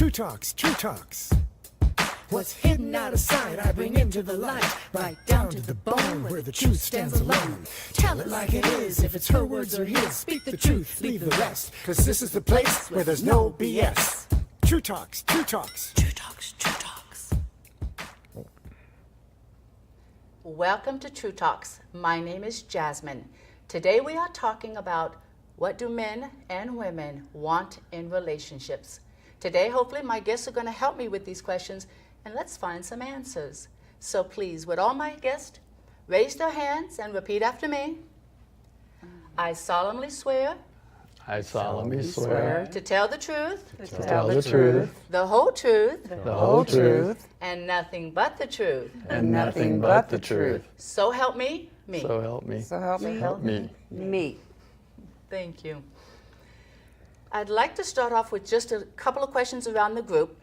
True Talks, True Talks. What's hidden out of sight, I bring into the light, right down to the bone where the truth stands alone. Tell it like it is, if it's her words or his. Speak the truth, leave the rest, cause this is the place where there's no BS. True Talks, True Talks. True Talks, True Talks. Welcome to True Talks. My name is Jasmine. Today we are talking about what do men and women want in relationships. Today, hopefully, my guests are going to help me with these questions, and let's find some answers. So please, would all my guests raise their hands and repeat after me? I solemnly swear I solemnly swear to tell the truth, to tell the truth, the whole truth, the whole truth, and nothing but the truth. and nothing but the truth. So help me, me. So help me. So help me. Help me. Me. Thank you. I'd like to start off with just a couple of questions around the group.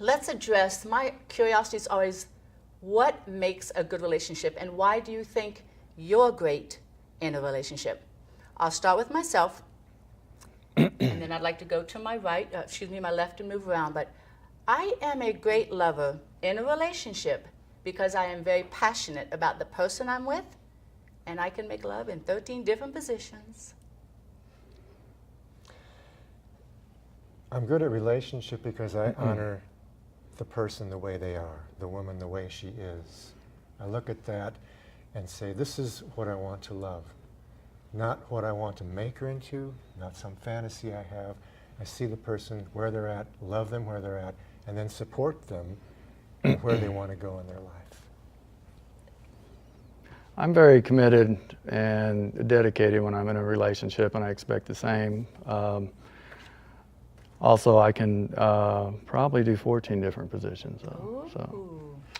Let's address, my curiosity is always, what makes a good relationship and why do you think you're great in a relationship? I'll start with myself and then I'd like to go to my right, my left and move around. But I am a great lover in a relationship because I am very passionate about the person I'm with and I can make love in 13 different positions. I'm good at relationship because I honor the person the way they are, the woman the way she is. I look at that and say, this is what I want to love. Not what I want to make her into, not some fantasy I have. I see the person where they're at, love them where they're at, and then support them where they want to go in their life. I'm very committed and dedicated when I'm in a relationship, and I expect the same. Also, I can probably do 14 different positions. Ooh,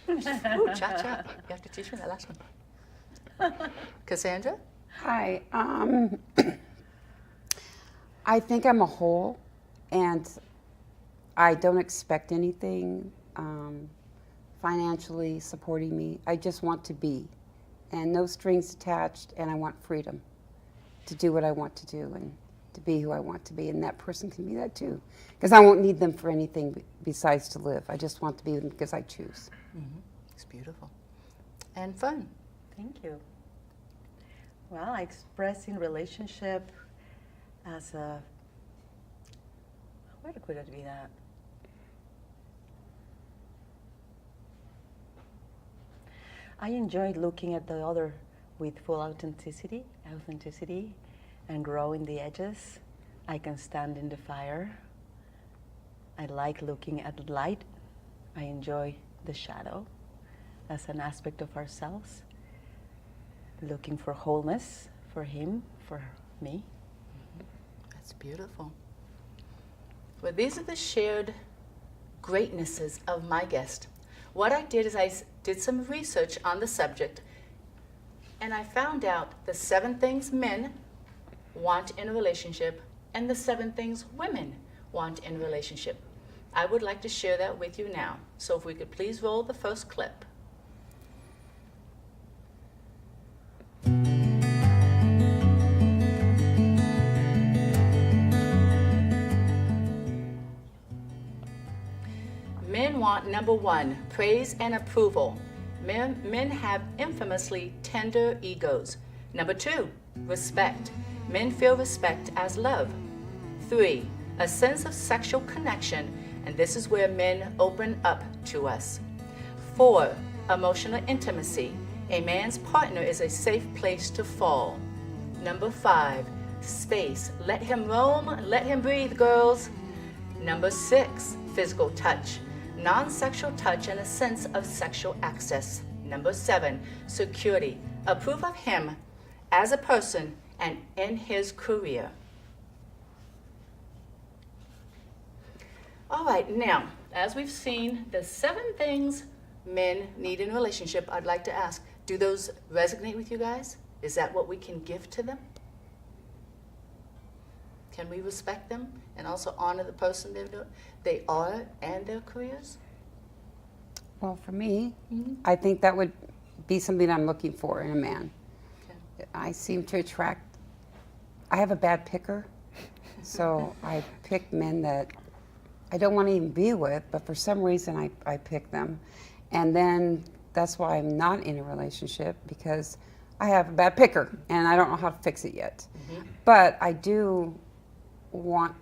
cha-cha. You have to teach me that last one. Cassandra? Hi. I think I'm a whole, and I don't expect anything financially supporting me. I just want to be, and no strings attached, and I want freedom to do what I want to do and to be who I want to be, and that person can be that too. Because I won't need them for anything besides to live. I just want to be with them because I choose. Mm-hmm. It's beautiful. And fun. Thank you. Well, I express in relationship as a, where could it be that? I enjoy looking at the other with full authenticity, and growing the edges. I can stand in the fire. I like looking at the light. I enjoy the shadow as an aspect of ourselves. Looking for wholeness for him, for me. That's beautiful. Well, these are the shared greatnesses of my guest. What I did is I did some research on the subject, and I found out the 7 things men want in a relationship and the 7 things women want in a relationship. I would like to share that with you now. So if we could please roll the first clip. Men want, number 1, praise and approval. Men have infamously tender egos. Number 2, respect. Men feel respect as love. 3, a sense of sexual connection, and this is where men open up to us. 4, emotional intimacy. A man's partner is a safe place to fall. Number 5, space. Let him roam, let him breathe, girls. Number 6, physical touch. Non-sexual touch and a sense of sexual access. Number 7, security. Approve of him as a person and in his career. All right, now, as we've seen the 7 things men need in a relationship, I'd like to ask, do those resonate with you guys? Is that what we can give to them? Can we respect them and also honor the person they are and their careers? Well, for me, I think that would be something I'm looking for in a man. Okay. I seem to attract, I have a bad picker, so I pick men that I don't want to even be with, but for some reason I pick them. And then that's why I'm not in a relationship, because I have a bad picker and I don't know how to fix it yet. But I do want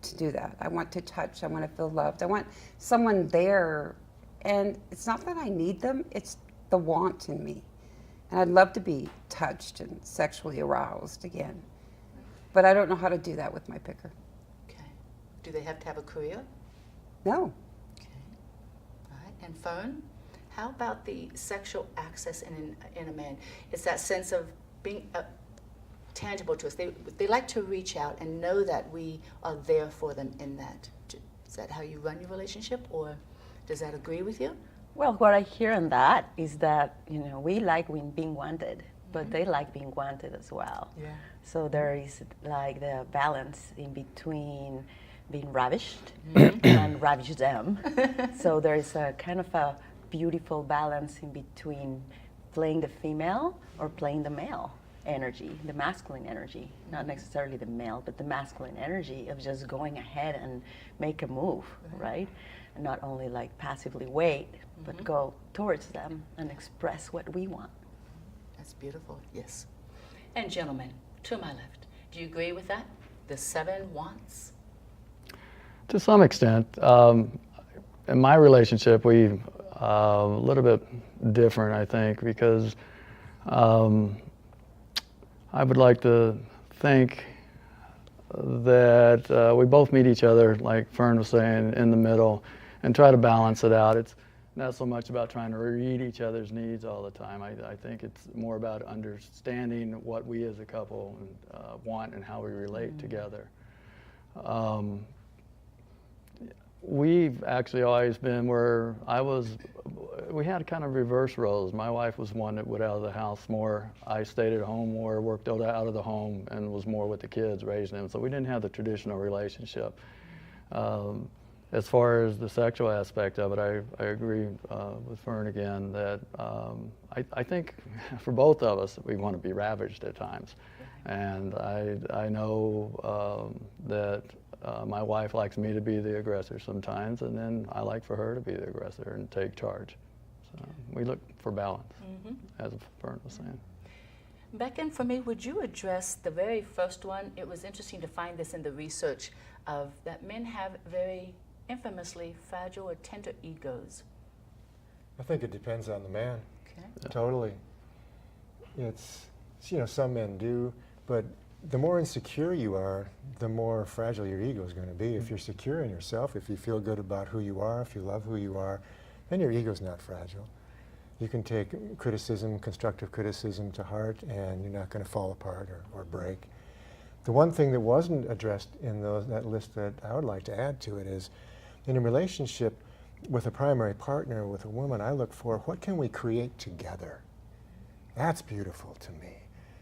to do that. I want to touch, I want to feel loved. I want someone there, and it's not that I need them, it's the want in me. And I'd love to be touched and sexually aroused again. But I don't know how to do that with my picker. Okay. Do they have to have a career? No. Okay. All right. And Fern, how about the sexual access in a man? It's that sense of being tangible to us. They like to reach out and know that we are there for them in that. Is that how you run your relationship, or does that agree with you? Well, what I hear in that is that, we like being wanted, but they like being wanted as well. Yeah. So there is like the balance in between being ravished and ravish them. So there is a kind of a beautiful balance in between playing the female or playing the male energy, the masculine energy, not necessarily the male, but the masculine energy of just going ahead and make a move, right? And not only like passively wait, but go towards them and express what we want. That's beautiful, yes. And gentlemen, to my left, do you agree with that? The 7 wants? To some extent. In my relationship, we a little bit different, I think, because I would like to think that we both meet each other, like Fern was saying, in the middle, and try to balance it out. It's not so much about trying to read each other's needs all the time. I think it's more about understanding what we as a couple want and how we relate together. We've actually always been where we had kind of reverse roles. My wife was one that would out of the house more. I stayed at home more, worked out of the home, and was more with the kids, raising them. So we didn't have the traditional relationship. As far as the sexual aspect of it, I agree with Fern again that I think for both of us, we want to be ravaged at times. And I know that my wife likes me to be the aggressor sometimes, and then I like for her to be the aggressor and take charge. So we look for balance, as Fern was saying. Beckon, for me, would you address the very first one? It was interesting to find this in the research of that men have very infamously fragile or tender egos. I think it depends on the man. Okay. Totally. It's, some men do, but the more insecure you are, the more fragile your ego is going to be. If you're secure in yourself, if you feel good about who you are, if you love who you are, then your ego's not fragile. You can take criticism, constructive criticism to heart, and you're not going to fall apart or break. The one thing that wasn't addressed in that list that I would like to add to it is, in a relationship with a primary partner, with a woman, I look for what can we create together. That's beautiful to me.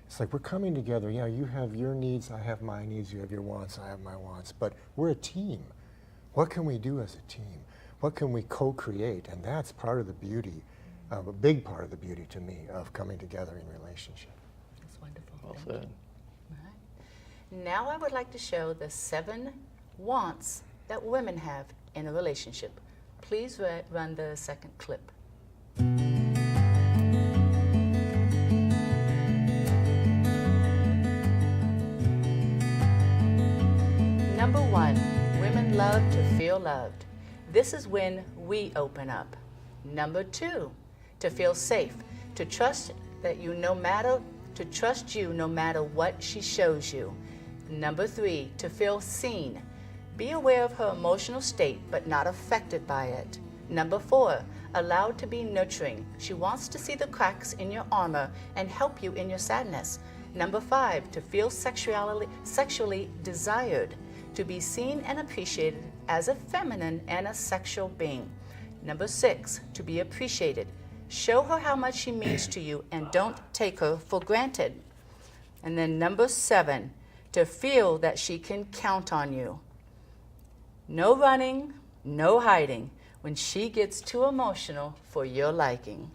It's like we're coming together. Yeah, you have your needs, I have my needs, you have your wants, I have my wants, but we're a team. What can we do as a team? What can we co-create? And that's part of the beauty, a big part of the beauty to me of coming together in relationship. That's wonderful. Well Thank said. you. All right. Now I would like to show the 7 wants that women have in a relationship. Please run the second clip. Number 1, women love to feel loved. This is when we open up. Number 2, to feel safe, to trust you no matter what she shows you. Number 3, to feel seen. Be aware of her emotional state, but not affected by it. Number 4, allowed to be nurturing. She wants to see the cracks in your armor and help you in your sadness. Number 5, to feel sexually desired, to be seen and appreciated as a feminine and a sexual being. Number 6, to be appreciated. Show her how much she means to you and don't take her for granted. And then number 7, to feel that she can count on you. No running, no hiding when she gets too emotional for your liking.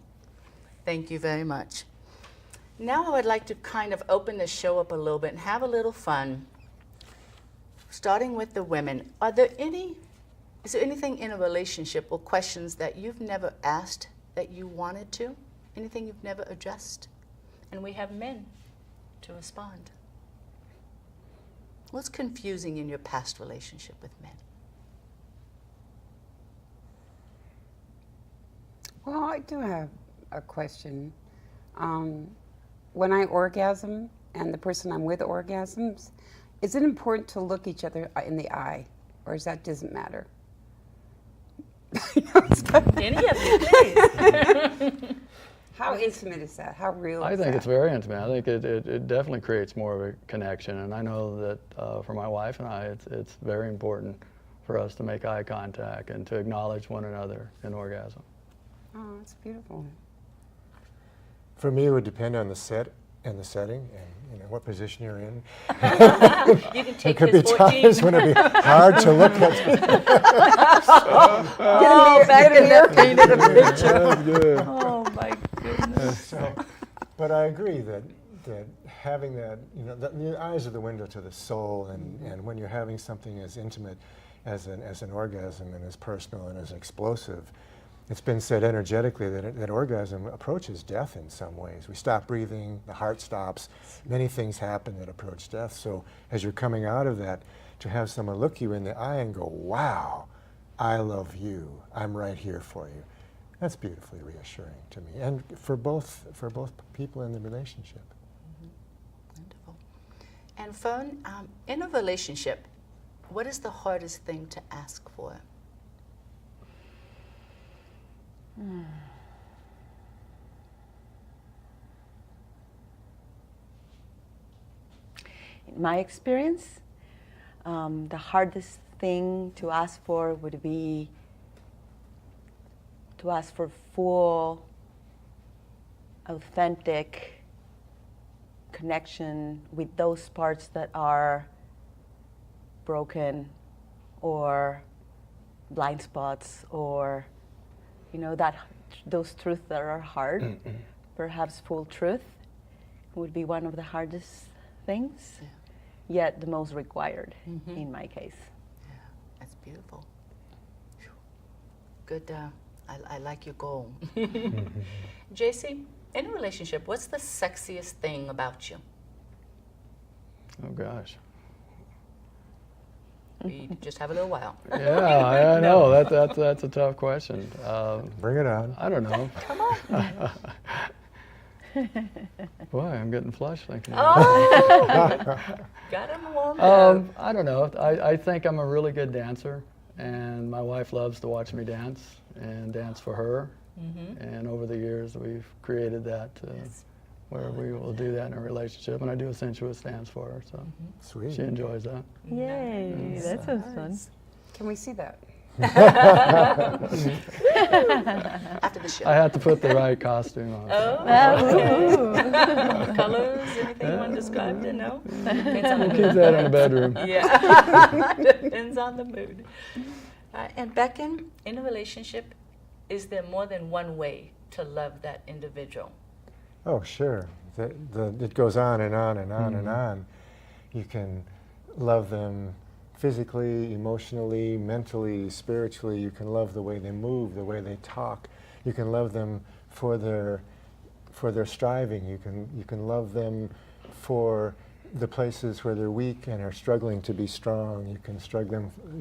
Thank you very much. Now I would like to kind of open the show up a little bit and have a little fun. Starting with the women, are there any Is there anything in a relationship or questions that you've never asked that you wanted to? Anything you've never addressed? And we have men to respond. What's confusing in your past relationship with men? Well, I do have a question. When I orgasm and the person I'm with orgasms, is it important to look each other in the eye, or is that doesn't matter? Any of you, please. How intimate is that? How real I is think that? it's very intimate. I think it definitely creates more of a connection, and I know that for my wife and I, it's very important for us to make eye contact and to acknowledge one another in orgasm. Oh, it's beautiful. For me, it would depend on the set and the setting and what position you're in. You can There take could be this 14. times when it'd be hard to look at. Oh, back in there painted a picture. That's good. Oh my goodness. So, but I agree that having that, the eyes are the window to the soul, and when you're having something as intimate as an orgasm and as personal and as explosive, it's been said energetically that orgasm approaches death in some ways. We stop breathing, the heart stops, many things happen that approach death. So as you're coming out of that, to have someone look you in the eye and go, wow, I love you, I'm right here for you. That's beautifully reassuring to me, and for both people in the relationship. Wonderful. And Fern, in a relationship, what is the hardest thing to ask for? In my experience, the hardest thing to ask for would be to ask for full, authentic connection with those parts that are broken or blind spots, or those truths that are hard. Perhaps full truth would be one of the hardest things, yet the most required in my case. Yeah, that's beautiful. Phew. Good. I like your goal. JC, in a relationship, what's the sexiest thing about you? Oh gosh. We just have a little while. Yeah, I know. That's a tough question. Bring it on. I don't know. Come on. Boy, I'm getting flushed thinking. Oh, got him warmed up. I don't know. I think I'm a really good dancer, and my wife loves to watch me dance and dance for her. And over the years, we've created that where we will do that in a relationship, and I do a sensuous dance for her, so Sweet. she enjoys that. Yay, that sounds fun. Can we see that? After the show. I have to put the right costume on. Colors, anything you want to describe? No? Depends on the We'll mood. keep that in the bedroom. Yeah. Depends on the mood. And Becken, in a relationship, is there more than one way to love that individual? Oh, sure. It goes on and on and on and on. You can love them physically, emotionally, mentally, spiritually. You can love the way they move, the way they talk. You can love them for their striving. You can love them for the places where they're weak and are struggling to be strong. You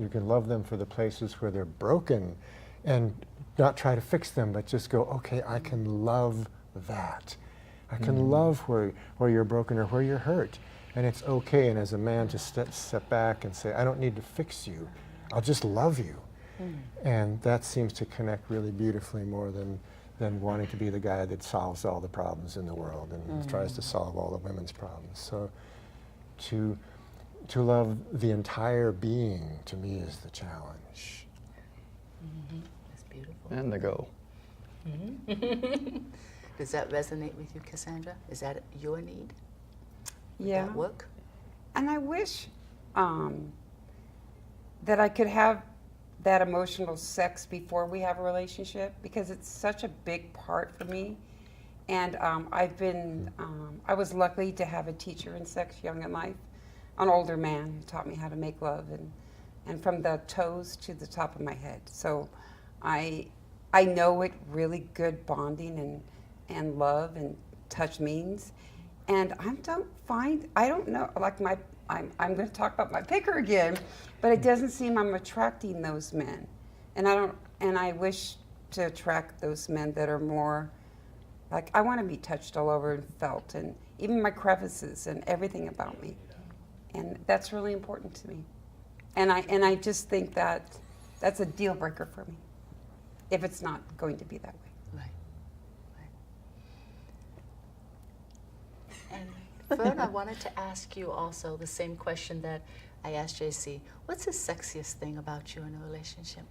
can love them for the places where they're broken, and not try to fix them, but just go, okay, I can love that. I can love where you're broken or where you're hurt. And it's okay, and as a man, to step back and say, I don't need to fix you. I'll just love you. And that seems to connect really beautifully more than wanting to be the guy that solves all the problems in the world and tries to solve all the women's problems. So to love the entire being, to me, is the challenge. That's beautiful. And the goal. Does that resonate with you, Cassandra? Is that your need? Yeah. That work? And I wish that I could have that emotional sex before we have a relationship, because it's such a big part for me. And I was lucky to have a teacher in sex young in life, an older man who taught me how to make love and from the toes to the top of my head. So I know what really good bonding and love and touch means. And I don't know, like I'm going to talk about my picker again, but it doesn't seem I'm attracting those men. And I wish to attract those men that are more, like, I want to be touched all over and felt, and even my crevices and everything about me. And that's really important to me. And I just think that that's a deal breaker for me, if it's not going to be that way. Right. Right. And Fern, I wanted to ask you also the same question that I asked JC. What's the sexiest thing about you in a relationship?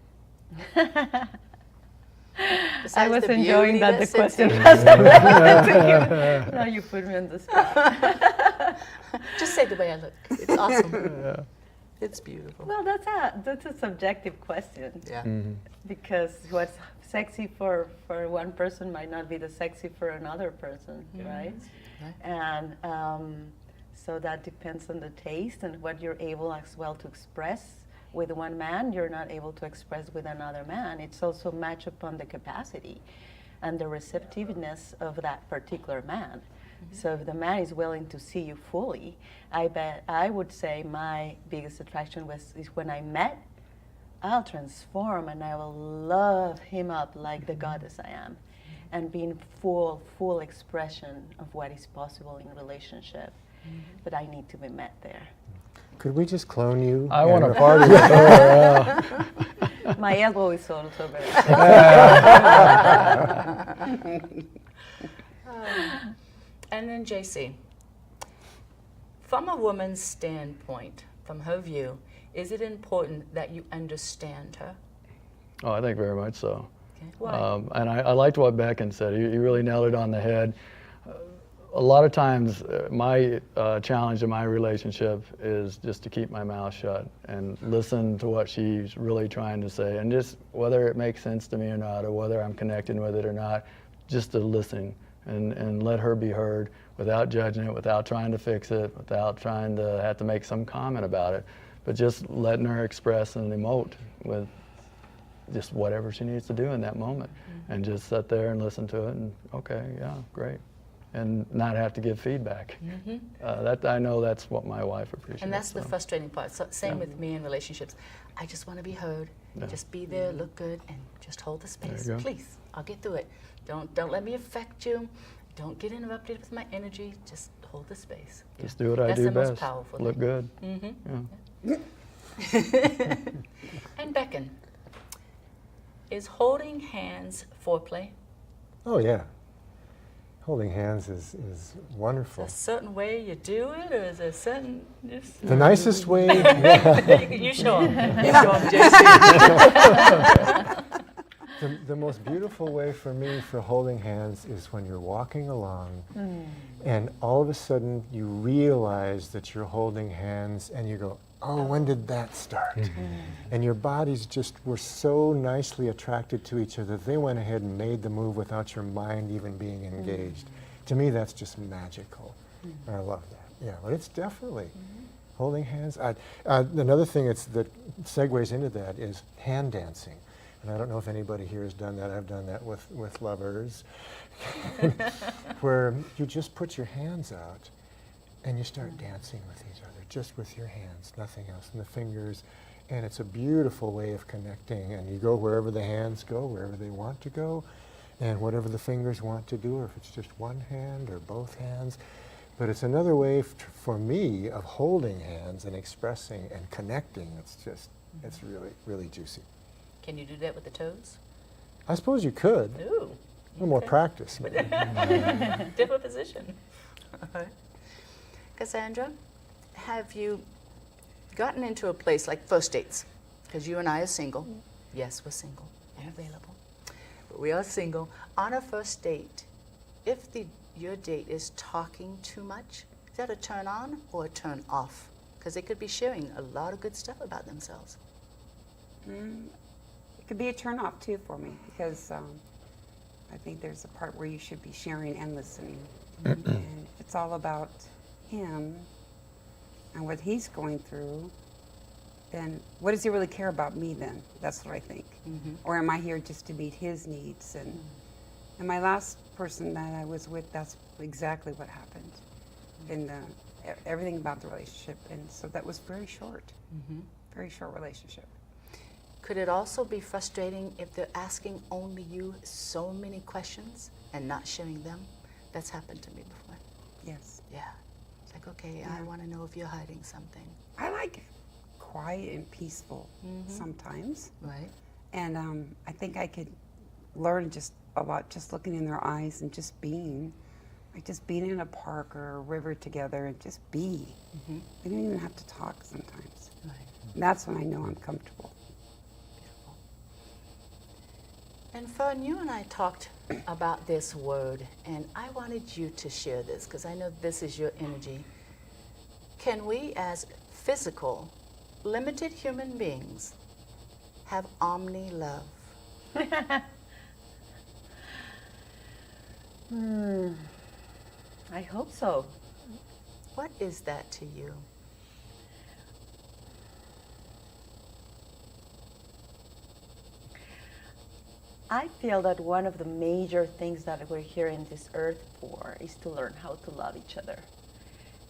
I was enjoying that the sits question here. was related to you. Now you put me on the spot. Just say the way I look. It's awesome. It's beautiful. Well, that's a subjective question. Yeah. Because what's sexy for one person might not be the sexy for another person, right? Right. And so that depends on the taste and what you're able as well to express with one man, you're not able to express with another man. It's also match upon the capacity and the receptiveness of that particular man. So if the man is willing to see you fully, I would say my biggest attraction is when I met, I'll transform and I will love him up like the goddess I am, and be in full expression of what is possible in a relationship. But I need to be met there. Could we just clone you? I want to And- party with her. My elbow is also very. And then JC, from a woman's standpoint, from her view, is it important that you understand her? Oh, I think very much so. Okay. Why? And I liked what Becken said. You really nailed it on the head. A lot of times, my challenge in my relationship is just to keep my mouth shut and listen to what she's really trying to say, and just whether it makes sense to me or not, or whether I'm connecting with it or not, just to listen and let her be heard without judging it, without trying to fix it, without trying to have to make some comment about it, but just letting her express and emote with just whatever she needs to do in that moment, and just sit there and listen to it, and okay, yeah, great. And not have to give feedback. That I know that's what my wife appreciates. And that's the so. frustrating part. So, same with me in relationships. I just want to be heard. Yeah. Just be there, look good, and just hold the space. you go. Please, I'll get through it. Don't let me affect you. Don't get interrupted with my energy. Just hold the space. Yeah. Just do what I That's do the best. most powerful Look thing. good. Yeah. And Becken, is holding hands foreplay? Oh, yeah. Holding hands is wonderful. A certain way you do it, or is there a certain? The nicest way, You show them. You show them, JC. the most beautiful way for me for holding hands is when you're walking along and all of a sudden you realize that you're holding hands and you go, oh, when did that start? And your bodies just were so nicely attracted to each other, they went ahead and made the move without your mind even being engaged. To me, that's just magical. And I love that. Yeah, but it's definitely holding hands. Another thing that segues into that is hand dancing. And I don't know if anybody here has done that. I've done that with lovers, where you just put your hands out and you start dancing with each other, just with your hands, nothing else, and the fingers. And it's a beautiful way of connecting. And you go wherever the hands go, wherever they want to go, and whatever the fingers want to do, or if it's just one hand or both hands. But it's another way for me of holding hands and expressing and connecting. It's really, really juicy. Can you do that with the toes? I suppose you could. Ooh. A little more practice. maybe. Different position. All right. Cassandra, have you gotten into a place like first dates? Because you and I are single. Yes, we're single and available. But we are single. On a first date, if your date is talking too much, is that a turn on or a turn off? Because they could be sharing a lot of good stuff about themselves. It could be a turn off too for me, because I think there's a part where you should be sharing and listening. And if it's all about him and what he's going through, then what does he really care about me then? That's what I think. Or am I here just to meet his needs? And my last person that I was with, that's exactly what happened. And everything about the relationship. And so that was very short. Very short relationship. Could it also be frustrating if they're asking only you so many questions and not sharing them? That's happened to me before. Yes. Yeah. It's like, okay, I want to know if you're hiding something. I like quiet and peaceful sometimes. Right. And I think I could learn just a lot just looking in their eyes and just being. Like just being in a park or a river together and just be. We don't even have to talk sometimes. Right. And that's when I know I'm comfortable. Beautiful. And Fern, you and I talked about this word, and I wanted you to share this because I know this is your energy. Can we, as physical, limited human beings, have omni-love? I hope so. What is that to you? I feel that one of the major things that we're here in this earth for is to learn how to love each other.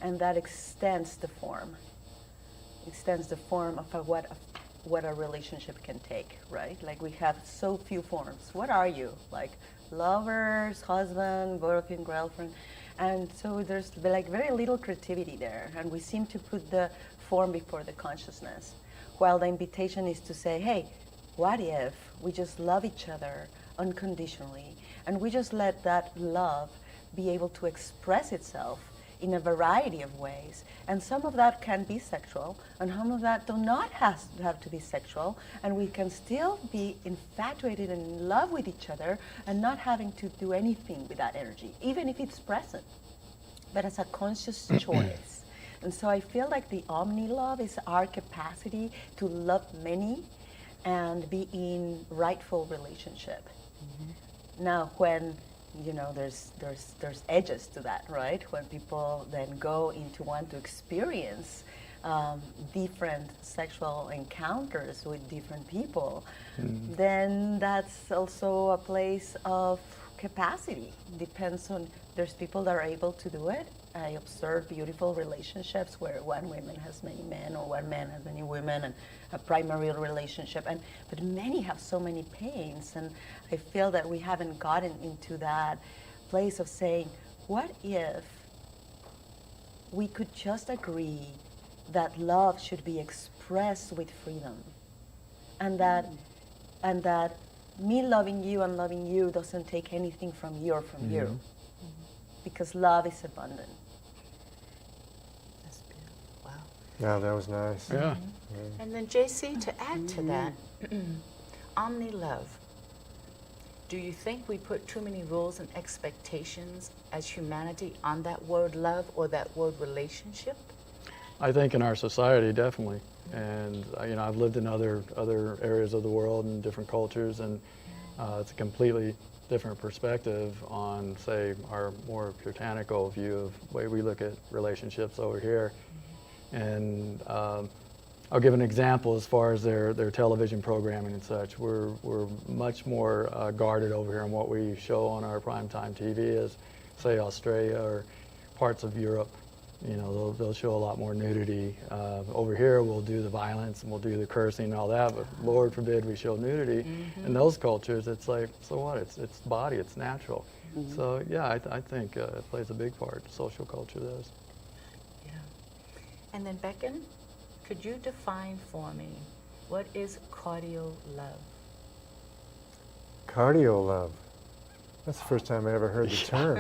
And that extends the form. Extends the form of what a relationship can take, right? Like we have so few forms. What are you? Like lovers, husband, boyfriend, girlfriend. And so there's like very little creativity there. And we seem to put the form before the consciousness. While the invitation is to say, hey, what if we just love each other unconditionally and we just let that love be able to express itself in a variety of ways. And some of that can be sexual, and some of that do not have to be sexual, and we can still be infatuated and in love with each other and not having to do anything with that energy, even if it's present, but as a conscious choice. And so I feel like the omni-love is our capacity to love many and be in rightful relationship. Now, when there's edges to that, right? When people then go into want to experience different sexual encounters with different people, then that's also a place of capacity. Depends on, there's people that are able to do it. I observe beautiful relationships where one woman has many men or one man has many women and a primary relationship. But many have so many pains, and I feel that we haven't gotten into that place of saying, what if we could just agree that love should be expressed with freedom, and that me loving you and loving you doesn't take anything from you or from you, because love is abundant. That's beautiful. Wow. Yeah, that was nice. Yeah. And then JC, to add to that, omni-love. Do you think we put too many rules and expectations as humanity on that word love or that word relationship? I think in our society, definitely. And I've lived in other areas of the world and different cultures, and it's a completely different perspective on, say, our more puritanical view of the way we look at relationships over here. And I'll give an example as far as their television programming and such. We're much more guarded over here on what we show on our primetime TV as, say, Australia or parts of Europe. They'll show a lot more nudity. Over here, we'll do the violence and we'll do the cursing and all that, but Lord forbid we show nudity. In those cultures, it's like, so what? It's body, it's natural. So yeah, I think it plays a big part. Social culture does. Yeah. And then Becken, could you define for me what is cardio love? Cardio love. That's the first time I ever heard the term.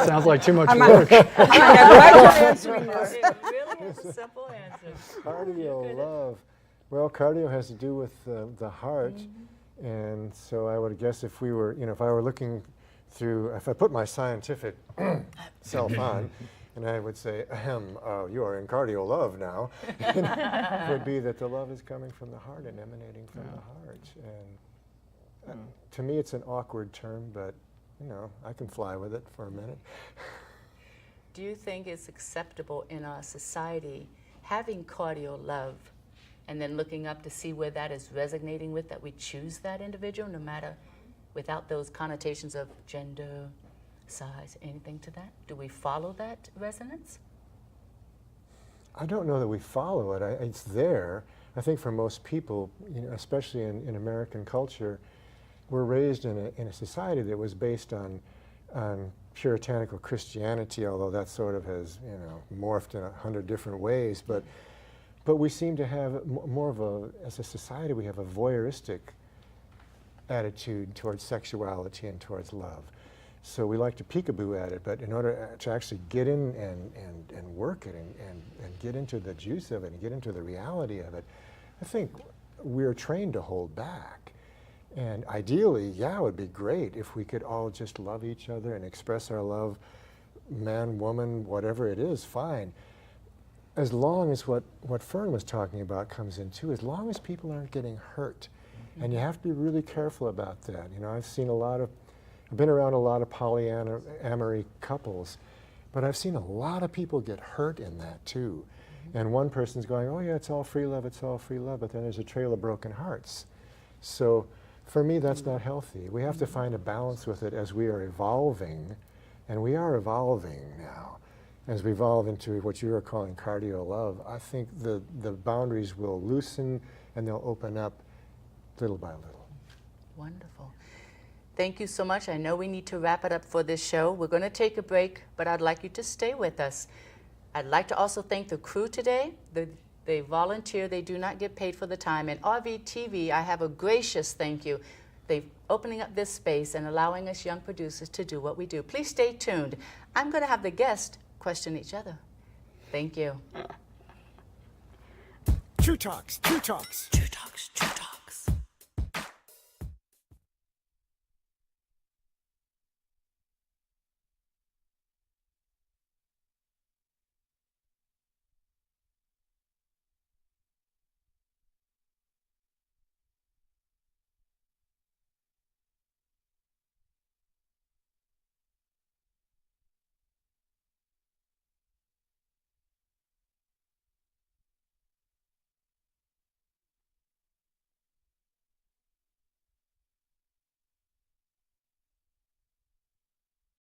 Sounds like too much work. It really is a simple answer. Cardio love. Well, cardio has to do with the heart, and so I would guess if we were, if I were looking through, if I put my scientific self on, and I would say, you are in cardio love now, it would be that the love is coming from the heart and emanating from the heart. And to me, it's an awkward term, but I can fly with it for a minute. Do you think it's acceptable in our society having cardio love and then looking up to see where that is resonating with, that we choose that individual no matter, without those connotations of gender, size, anything to that? Do we follow that resonance? I don't know that we follow it. It's there. I think for most people, especially in American culture, we're raised in a society that was based on puritanical Christianity, although that sort of has morphed in 100 different ways. But we seem to have more of as a society, we have a voyeuristic attitude towards sexuality and towards love. So we like to peekaboo at it, but in order to actually get in and work it and get into the juice of it and get into the reality of it, I think we're trained to hold back. And ideally, yeah, it would be great if we could all just love each other and express our love, man, woman, whatever it is, fine. As long as what Fern was talking about comes in too, as long as people aren't getting hurt. And you have to be really careful about that. I've been around a lot of polyamory couples, but I've seen a lot of people get hurt in that too. And one person's going, oh yeah, it's all free love, but then there's a trail of broken hearts. So for me, that's not healthy. We have to find a balance with it as we are evolving, and we are evolving now. As we evolve into what you are calling cardio love, I think the boundaries will loosen and they'll open up little by little. Wonderful. Thank you so much. I know we need to wrap it up for this show. We're going to take a break, but I'd like you to stay with us. I'd like to also thank the crew today. They volunteer. They do not get paid for the time. And RVTV, I have a gracious thank you. They're opening up this space and allowing us young producers to do what we do. Please stay tuned. I'm going to have the guests question each other. Thank you. True Talks, True Talks.